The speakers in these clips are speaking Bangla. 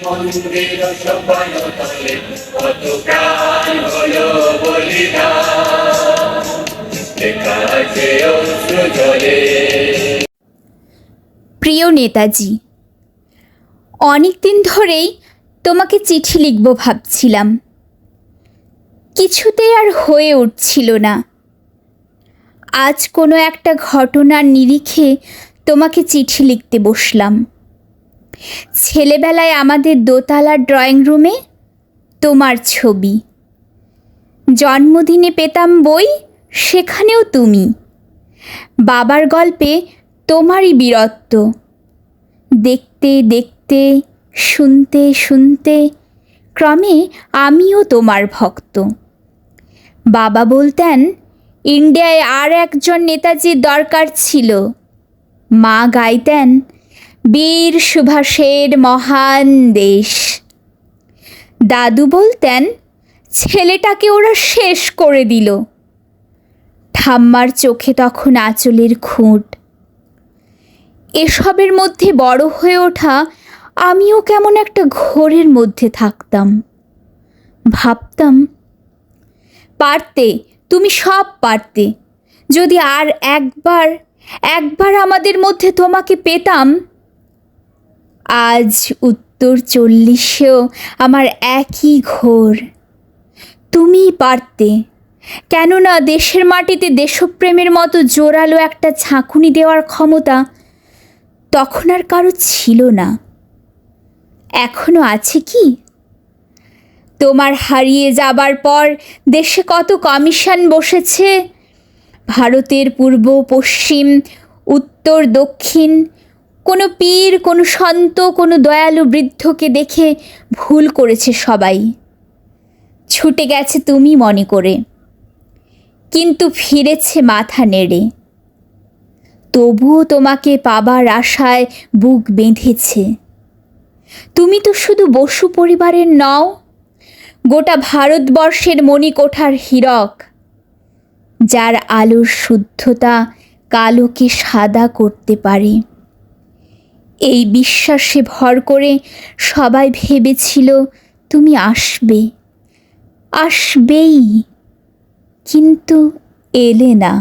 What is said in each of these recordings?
মন্দির সবাই তলে কত প্রাণ হলো বলিদান, লেখা আছে অশ্রু জলে। প্রিয় নেতাজি, অনেক দিন ধরেই তোমাকে চিঠি লিখব ভাবছিলাম, কিছুতেই আর হয়ে উঠছিল না। আজ কোনো একটা ঘটনার নিরিখে তোমাকে চিঠি লিখতে বসলাম। ছেলেবেলায় আমাদের দোতলার ড্রয়িং রুমে তোমার ছবি, জন্মদিনে পেতাম বই, সেখানেও তুমি। বাবার গল্পে তোমারই বীরত্ব, দেখতে দেখতে, শুনতে শুনতে ক্রমে আমিও তোমার ভক্ত। বাবা বলতেন ইন্ডিয়ায় আর একজন নেতাজির দরকার ছিল। মা গাইতেন বীর সুভাষের মহান দেশ। দাদু বলতেন ছেলেটাকে ওরা শেষ করে দিল। ঠাম্মার চোখে তখন আঁচলের খুঁট। এসবের মধ্যে বড় হয়ে ওঠা আমিও কেমন একটা ঘোরের মধ্যে থাকতাম। ভাবতাম পারতে, তুমি সব পারতে। যদি আর একবার আমাদের মধ্যে তোমাকে পেতাম। আজ উত্তর 40-এও আমার একই ঘোর। তুমিই পারতে, কেননা দেশের মাটিতে দেশপ্রেমের মতো জোরালো একটা ঝাঁকুনি দেওয়ার ক্ষমতা তখন আর কারো ছিল না। এখনো আছে কি? তোমার হারিয়ে যাবার পর দেশে কত কমিশন বসেছে। ভারতের পূর্ব পশ্চিম, উত্তর দক্ষিণ, কোনো পীর, কোনো সন্ত, কোনো দয়ালু বৃদ্ধকে দেখে ভুল করেছে সবাই। ছুটে গেছে তুমি মনে করে, কিন্তু ফিরেছে মাথা নেড়ে। তবুও তোমাকে পাবার আশায় বুক বেঁধেছে। তুমি তো শুধু বসু পরিবারের নও, গোটা ভারতবর্ষের মণিকোঠার হীরক, যার আলোর শুদ্ধতা কালোকে সাদা করতে পারে। এই বিশ্বাসে ভর করে সবাই ভেবেছিল তুমি আসবে, আসবেই, কিন্তু এলে না।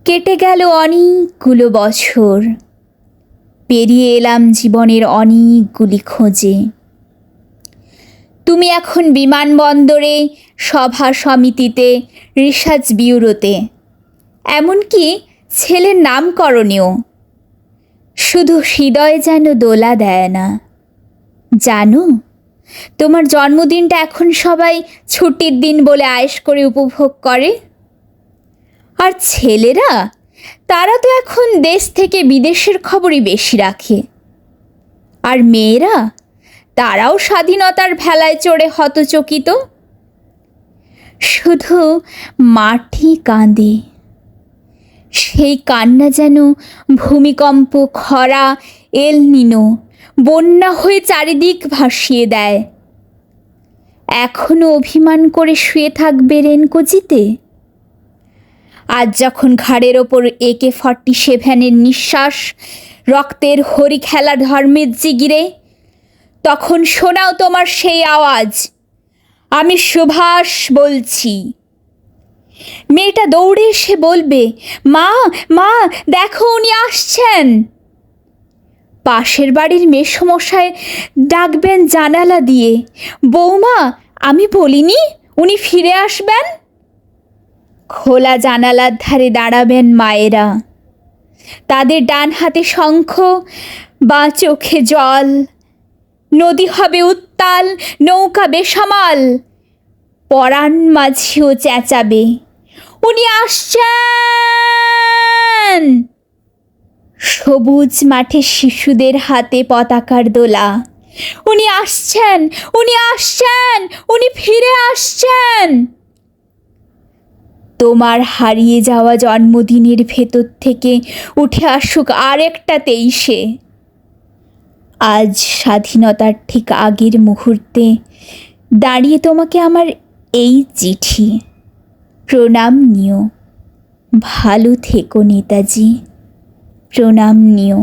কেটে গেল অনেকগুলো বছর, পেরিয়ে এলাম জীবনের অনেকগুলি খোঁজে। তুমি এখন বিমানবন্দরে, সভা সমিতিতে, রিসার্চ ব্যুরোতে, এমনকি ছেলের নামকরণেও। শুধু হৃদয় যেন দোলা দেয় না। জানো, তোমার জন্মদিনটা এখন সবাই ছুটির দিন বলে আয়েশ করে উপভোগ করে। আর ছেলেরা, তারা তো এখন দেশ থেকে বিদেশের খবরই বেশি রাখে। আর মেয়েরা, তারাও স্বাধীনতার ভেলায় চড়ে হতচকিত। শুধু মাটি কাঁদে, সেই কান্না যেন ভূমিকম্প, খরা, এল নিনো, বন্যা হয়ে চারিদিক ভাসিয়ে দেয়। এখনো অভিমান করে শুয়ে থাকবে রেনকোজিতে? আজ যখন ঘাড়ের ওপর AK-47 নিঃশ্বাস, রক্তের হরি খেলা ধর্মের জিগিরে, তখন শোনাও তোমার সেই আওয়াজ, আমি সুভাষ বলছি। মেয়েটা দৌড়ে এসে বলবে, মা মা দেখো উনি আসছেন। পাশের বাড়ির মেসোমশাই ডাকবেন জানালা দিয়ে, বৌমা আমি বলিনি উনি ফিরে আসবেন? খোলা জানালার ধারে দাঁড়াবেন মায়েরা, তাদের ডান হাতে শঙ্খ, বাঁ চোখে জল। নদী হবে উত্তাল, নৌকা বেসামাল। পরাণ মাঝিও চেঁচাবে, উনি আসছেন। সবুজ মাঠে শিশুদের হাতে পতাকার দোলা, উনি আসছেন, উনি আসছেন, উনি ফিরে আসছেন। তোমার হারিয়ে যাওয়া জন্মদিনের ভেতর থেকে উঠে আসুক আরেকটা 23-এ। আজ স্বাধীনতার ঠিক আগের মুহূর্তে দাঁড়িয়ে তোমাকে আমার এই চিঠি। প্রণাম নিও, ভালো থেকো নেতাজি, প্রণাম নিও।